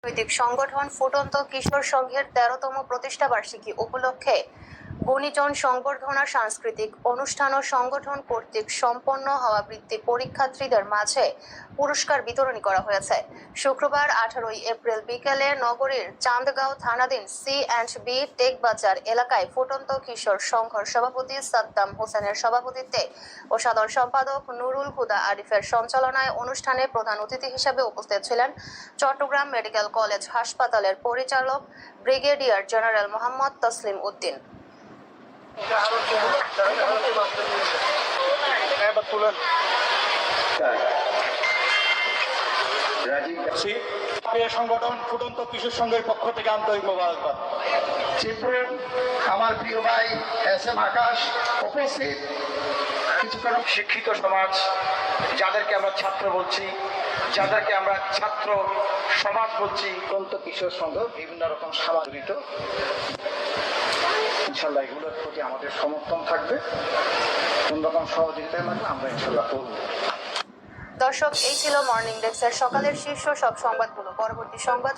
রাজনৈতিক সংগঠন ফুটন্ত কিশোর সংঘের ১৩তম প্রতিষ্ঠাবার্ষিকী উপলক্ষে গুণীজন সংবর্ধনা সাংস্কৃতিক অনুষ্ঠান ও সংগঠন কর্তৃক সম্পন্ন হওয়া বৃত্তি পরীক্ষার্থীদের মাঝে পুরস্কার বিতরণী করা হয়েছে। শুক্রবার ১৮ এপ্রিল বিকেলে নগরীর চান্দগাঁও থানাধীন C&B টেকবাজার এলাকায় ফুটন্ত কিশোর সংঘর সভাপতি সাদ্দাম হোসেনের সভাপতিত্বে ও সাধারণ সম্পাদক নুরুল হুদা আরিফের সঞ্চালনায় অনুষ্ঠানে প্রধান অতিথি হিসেবে উপস্থিত ছিলেন চট্টগ্রাম মেডিকেল কলেজ হাসপাতালের পরিচালক ব্রিগেডিয়ার জেনারেল মোহাম্মদ তসলিম উদ্দিন। সংগঠন ফুটন্ত কিশোর সংঘের পক্ষ থেকে আন্তরিক মোবারকবাদ। আমার প্রিয় ভাই SM আকাশ উপস্থিত, কিছুক্ষণ শিক্ষিত সমাজ, যাদেরকে আমরা ছাত্র বলছি, যাদেরকে আমরা ছাত্র সমাজ বলছি, ফুটন্ত কিশোর সংঘ বিভিন্ন রকম সামাজিক, ইনশাল্লাহ এগুলোর প্রতি আমাদের সমর্থন থাকবে। কোন রকম সহযোগিতায় লাগলে আমরা ইনশাল্লাহ করব। দর্শক, এই ছিল মর্নিং ডেস্কের সকালের শীর্ষ সব সংবাদগুলো। পরবর্তী সংবাদ